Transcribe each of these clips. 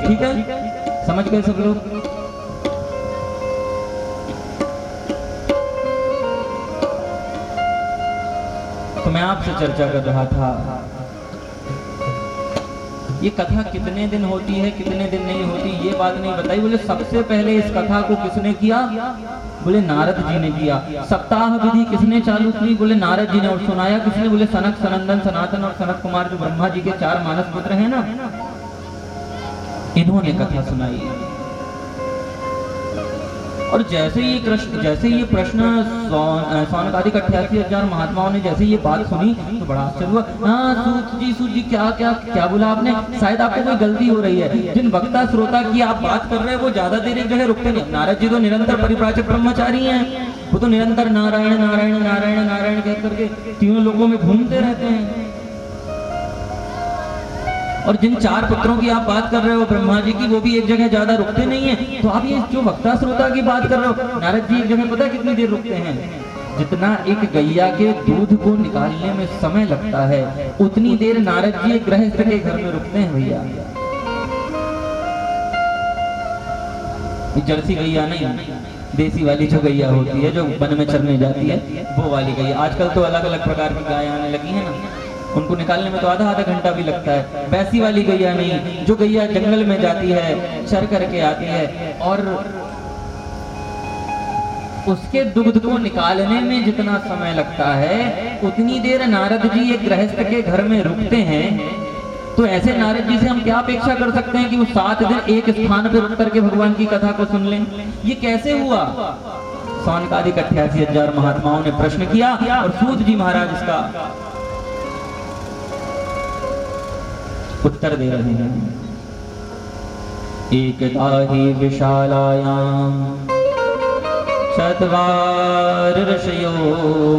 ठीक है, समझ गए सब लोग? तो मैं आपसे चर्चा कर रहा था, ये कथा कितने दिन होती है, कितने दिन नहीं होती, ये बात नहीं बताई। बोले सबसे पहले इस कथा को किसने किया? बोले नारद जी ने किया। सप्ताह विधि किसने चालू की? बोले नारद जी ने। और सुनाया किसने? बोले सनक, सनंदन, सनातन और सनत कुमार, जो ब्रह्मा जी के 4 मानस पुत्र हैं ना, इन्होंने कथा सुनाई। और जैसे ये प्रश्न सौनकादिक 88,000 महात्माओं ने जैसे ये बात सुनी तो बड़ा आश्चर्य हुआ। सूत जी क्या बोला आपने? शायद आपको कोई गलती हो रही है। जिन वक्ता श्रोता की आप बात कर रहे हैं वो ज्यादा देर एक जगह रुकते नहीं। नारद जी तो निरंतर परिव्राजक ब्रह्मचारी हैं, वो तो निरंतर नारायण नारायण नारायण नारायण कह करके तीनों लोगों में घूमते रहते हैं। और जिन 4 पुत्रों की आप बात कर रहे हो ब्रह्मा जी की, वो भी एक जगह ज्यादा रुकते नहीं है। तो आप ये जो वक्ता श्रोता की बात कर रहे हो, नारद जी एक जगह पता है कितनी देर रुकते हैं? जितना एक गैया के दूध को निकालने में समय लगता है उतनी देर नारद जी एक गृहस्थ के घर में रुकते हैं भैया। जर्सी गैया नहीं, देसी वाली जो गैया होती है जो वन में चरने जाती है, वो वाली गैया। आजकल तो अलग अलग प्रकार की गाय आने लगी है ना, उनको निकालने में तो आधा घंटा भी लगता है। वैसी वाली गैया नहीं, जो गैया जंगल में जाती है, चर करके आती है, और उसके दुग्ध को निकालने में जितना समय लगता है उतनी देर नारद जी एक गृहस्थ के घर में रुकते हैं। तो ऐसे नारद जी से हम क्या अपेक्षा कर सकते हैं कि वो 7 दिन एक स्थान पर रुक करके भगवान की कथा को सुन लें? ये कैसे हुआ? सौनकादिक 88,000 महात्माओं ने प्रश्न किया और सूत जी महाराज इसका उत्तर दे रहे हैं। एकदा हि विशालायां चत्वार ऋषयो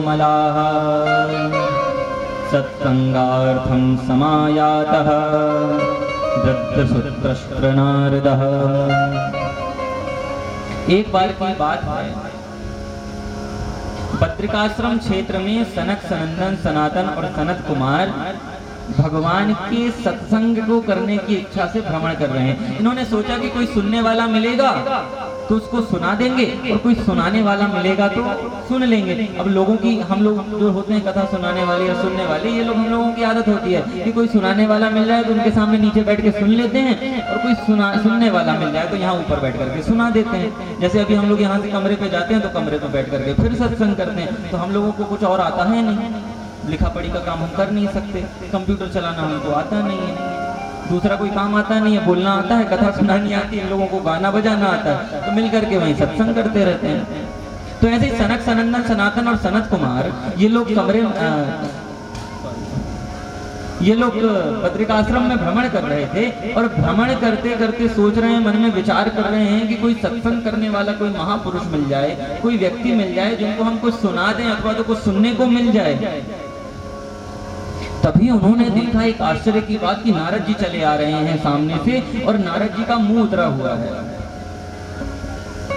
मलाः सत्संगार्थं समायातः वृद्धसूत्रश्च नारदः। एक बार की बात है, बद्रिकाश्रम क्षेत्र में सनक, सनंदन, सनातन और सनत कुमार भगवान के सत्संग को करने की इच्छा से भ्रमण कर रहे हैं। इन्होंने सोचा कि कोई सुनने वाला मिलेगा तो उसको सुना देंगे, और कोई सुनाने वाला मिलेगा तो सुन लेंगे। अब लोगों की, हम लोग जो होते हैं कथा सुनाने वाले और सुनने वाले, ये लोग, हम लोगों की आदत होती है कि कोई सुनाने वाला मिल जाए तो उनके सामने नीचे बैठ के सुन लेते हैं, और कोई सुनने वाला मिल जाए तो यहाँ ऊपर बैठ करके सुना देते हैं। जैसे अभी हम लोग यहाँ से कमरे पे जाते हैं तो कमरे पे बैठ करके फिर सत्संग करते हैं। तो हम लोगों को कुछ और आता है नहीं, लिखा पढ़ी का काम हम कर नहीं सकते, कंप्यूटर चलाना हमको आता नहीं है, दूसरा कोई काम आता नहीं है, बोलना आता है, कथा सुनानी आती है, इन लोगों को गाना बजाना आता है, तो मिल करके वहीं सत्संग करते रहते हैं। तो ऐसे ही सनक, सनंदन, सनातन और सनत कुमार ये लोग ये लोग बद्रिकाश्रम में भ्रमण कर रहे थे, और भ्रमण करते करते सोच रहे हैं, मन में विचार कर रहे हैं कि कोई सत्संग करने वाला कोई महापुरुष मिल जाए, कोई व्यक्ति मिल जाए जिनको हम कुछ सुना दें अथवा तो कुछ सुनने को मिल जाए। तभी उन्होंने देखा एक आश्चर्य की बात कि नारद जी चले आ रहे हैं सामने से, और नारद जी का मुंह उतरा हुआ है।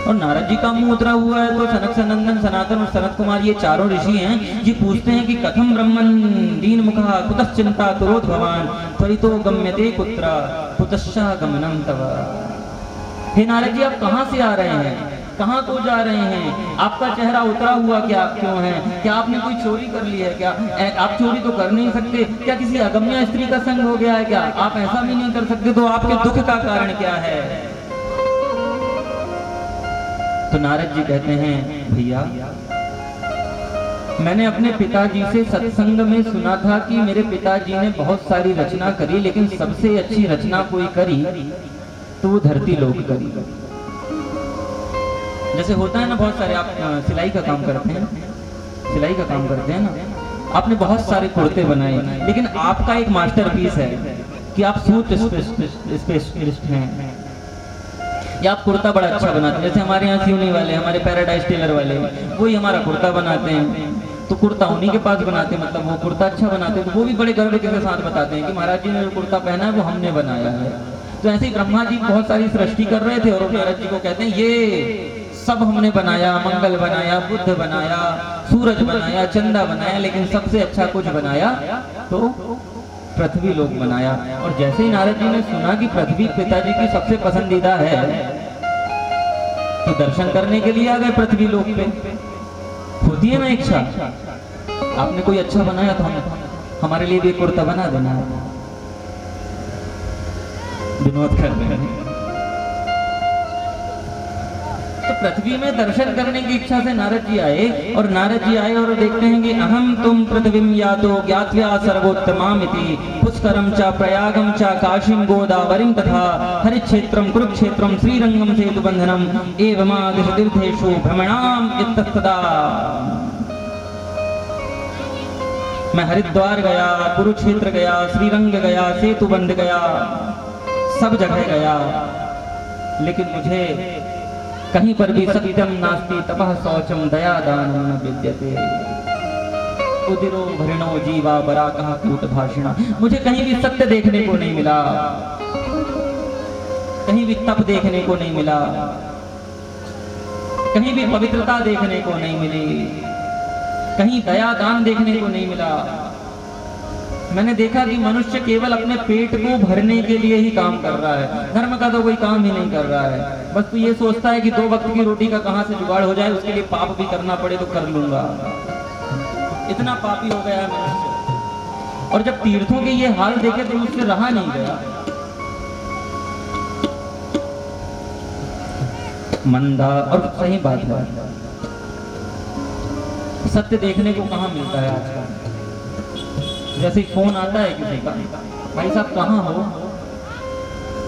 और नारद जी का मुंह उतरा हुआ है तो सनक, सनंदन, सनातन और सनत कुमार ये 4 ऋषि हैं, ये पूछते हैं कि कथम ब्रह्मन् दीन मुखा कुतश्चिंता तुरोध भवान त्वरितो गम्यते कुत्र कुतश्च गमनम तव। हे नारद जी, आप कहाँ से आ रहे हैं, कहाँ को जा रहे हैं? आपका चेहरा उतरा हुआ क्या क्यों है? क्या आपने कोई चोरी कर ली है क्या? आप चोरी तो कर नहीं सकते। क्या किसी अगम्य स्त्री का संग हो गया है क्या? आप ऐसा भी नहीं कर सकते। तो आपके दुख का कारण क्या है? तो नारद जी कहते हैं, भैया मैंने अपने पिताजी से सत्संग में सुना था कि मेरे पिताजी ने बहुत सारी रचना करी, लेकिन सबसे अच्छी रचना कोई करी तो वो धरती लोक करी। जैसे होता है ना, बहुत सारे, आप सिलाई का काम करते हैं, सिलाई का काम करते हैं ना, आपने बहुत सारे कुर्ते बनाए, लेकिन आपका एक मास्टरपीस है कि आप सूट स्पेशलिस्ट हैं, या आप कुर्ता बड़ा अच्छा बनाते हैं। जैसे हमारे यहाँ सिवनी वाले, हमारे पैराडाइज टेलर वाले, वही हमारा कुर्ता बनाते हैं, तो कुर्ता उन्हीं के पास बनाते हैं, मतलब वो कुर्ता अच्छा बनाते हैं, तो वो भी बड़े गर्व के साथ बताते हैं कि महाराज जी ने जो कुर्ता पहना है वो हमने बनाया है। तो ऐसे ही ब्रह्मा जी बहुत सारी सृष्टि कर रहे थे, और नारद जी को कहते हैं ये सब हमने बनाया, मंगल बनाया, बुद्ध बनाया, सूरज बनाया, चंदा बनाया, लेकिन सबसे अच्छा कुछ बनाया तो पृथ्वी लोक बनाया। और जैसे ही नारद जी ने सुना कि पृथ्वी पिताजी की सबसे पसंदीदा है, तो दर्शन करने के लिए आ गए पृथ्वी लोक पे। होती है ना इच्छा, आपने कोई अच्छा बनाया तो हमारे लिए भी कुर्ता बना देना। विनोद कर रहे हैं। तो पृथ्वी में दर्शन करने की इच्छा से नारद जी आए, और नारद जी आए और देखते हैं कि अहम तुम पृथ्वीम यातो ज्ञात्वा सर्वोत्तमामिति पुष्करम च प्रयागम च काशीम गोदावरीम तथा हरिक्षेत्रम कुरुक्षेत्रम श्रीरंगम सेतुबंधनम एवमादिश तीर्थेषु भ्रमणाम इत्तदा। मैं हरिद्वार गया, कुरुक्षेत्र गया, श्रीरंग गया, सेतुबंध गया, सब जगह गया, लेकिन मुझे कहीं पर भी सत्यम नास्ति तपः शौचम दया दानं न विद्यते उदिरो भरणो जीवा बराकः कूट भाषिणा। मुझे कहीं भी सत्य देखने को नहीं मिला, कहीं भी तप देखने को नहीं मिला, कहीं भी पवित्रता देखने को नहीं मिली, कहीं दया दान देखने को नहीं मिला। मैंने देखा कि मनुष्य केवल अपने पेट को भरने के लिए ही काम कर रहा है, धर्म का तो कोई काम ही नहीं कर रहा है। बस तो ये सोचता है कि 2 वक्त की रोटी का कहां से जुगाड़ हो जाए, उसके लिए पाप भी करना पड़े तो कर लूंगा। इतना पापी हो गया मनुष्य। और जब तीर्थों के ये हाल देखे तो मुझसे रहा नहीं गया। मंदा, और सही बात है, सत्य देखने को कहां मिलता है आजकल। जैसे ही फोन आता है किसी का, भाई साहब कहाँ हो,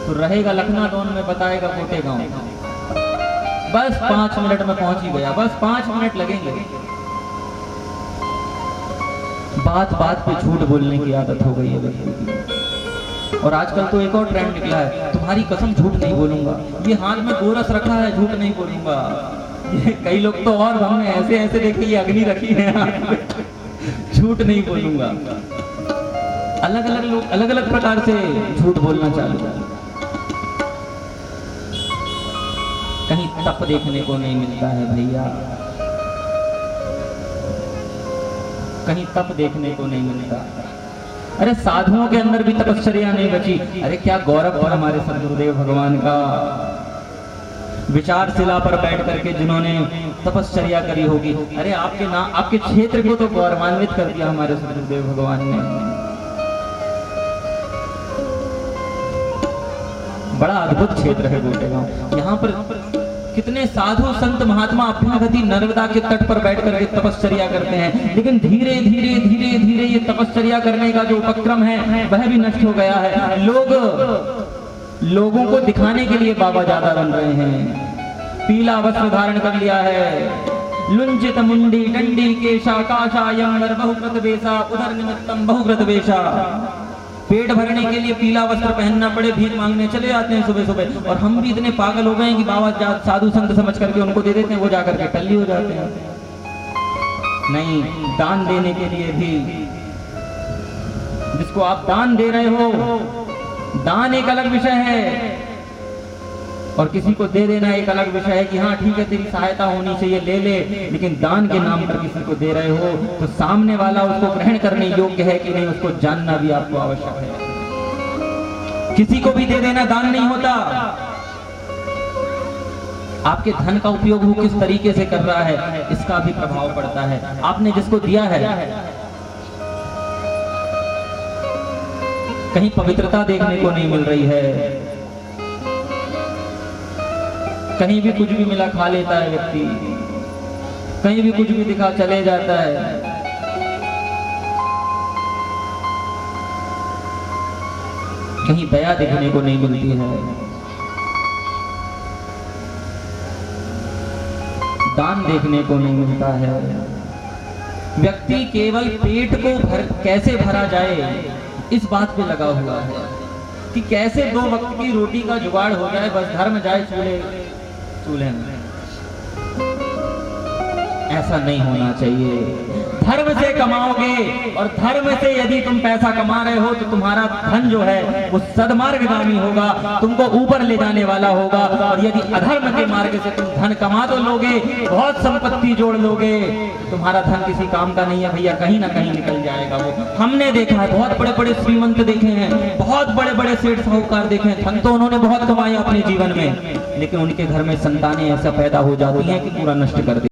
तो रहेगा लखनादौन में, बताएगा कोटे गांव, बस 5 मिनट में पहुंच ही गया, बस 5 मिनट लगेंगे। बात बात पे झूठ बोलने की आदत हो गई है व्यक्ति की। और आजकल तो एक और ट्रेंड निकला है, तुम्हारी कसम झूठ नहीं बोलूंगा, ये हाथ में गोरस रखा है झूठ नहीं बोलूंगा। ये कई लोग तो और हमने ऐसे ऐसे देखे, ये अग्नि रखी है झूठ नहीं बोलूंगा। अलग अलग लोग अलग अलग प्रकार से झूठ बोलना चालू कर। कहीं तप देखने को नहीं मिलता है भैया, कहीं तप देखने को नहीं मिलता। अरे साधुओं के अंदर भी तपश्चर्या नहीं बची। अरे क्या गौरव था हमारे सदगुरुदेव भगवान का, विचारशिला पर बैठ करके जिन्होंने तपश्चर्या करी होगी। अरे आपके नाम, आपके क्षेत्र को तो गौरवान्वित कर दिया हमारे सदगुरुदेव भगवान ने। बड़ा अद्भुत क्षेत्र है गोटेगांव। यहाँ पर कितने साधु संत महात्मा अभ्यागति नर्मदा के तट पर बैठ करके तपश्चर्या करते हैं, लेकिन धीरे धीरे धीरे धीरे ये तपश्चर्या करने का जो उपक्रम है वह भी नष्ट हो गया है। लोगों को दिखाने के लिए बाबा ज्यादा बन रहे हैं, पीला वस्त्र धारण कर लिया है, लुंजित मुंडी डंडी केशा काशायम बहुकृत वेशा उदर निमित्तम बहुकृत वेशा। पेट भरने के लिए पीला वस्त्र पहनना पड़े, भीख मांगने चले जाते हैं सुबह सुबह। और हम भी इतने पागल हो गए हैं कि बाबा साधु संत समझ करके उनको दे देते हैं, वो जाकर के टल्ली हो जाते हैं। नहीं, दान देने के लिए भी, जिसको आप दान दे रहे हो, दान एक अलग विषय है और किसी को दे देना एक अलग विषय है कि हाँ ठीक है तेरी सहायता होनी चाहिए ले ले, लेकिन दान के नाम पर किसी को दे रहे हो तो सामने वाला उसको ग्रहण करने योग्य है कि नहीं, उसको जानना भी आपको आवश्यक है। किसी को भी दे देना दान नहीं होता। आपके धन का उपयोग वो किस तरीके से कर रहा है इसका भी प्रभाव पड़ता है। आपने जिसको दिया है, कहीं पवित्रता देखने को नहीं मिल रही है, कहीं भी कुछ भी मिला खा लेता है व्यक्ति, कहीं भी कुछ भी दिखा चले जाता है। कहीं दया देखने को नहीं मिलती है, दान देखने को नहीं मिलता है। व्यक्ति केवल पेट को कैसे भरा जाए इस बात पे लगा हुआ है कि कैसे 2 वक्त की रोटी का जुगाड़ हो जाए, बस धर्म जाए चूल्हे में। ऐसा नहीं होना चाहिए। धर्म से कमाओगे और धर्म से यदि तुम पैसा कमा रहे हो तो तुम्हारा धन जो है वो सद्मार्गगामी होगा, तुमको ऊपर ले जाने वाला होगा। और यदि अधर्म के मार्ग से तुम धन कमा तो लोगे, बहुत संपत्ति जोड़ लोगे, तुम्हारा धन किसी काम का नहीं है भैया, कहीं ना कहीं निकल जाएगा। वो हमने देखा है, बहुत बड़े बड़े श्रीमंत देखे हैं, बहुत बड़े बड़े सेठ साहूकार देखे हैं, धन तो उन्होंने बहुत कमाया अपने जीवन में, लेकिन उनके घर में संतानें ऐसा पैदा हो जाती हैं कि पूरा नष्ट कर दे।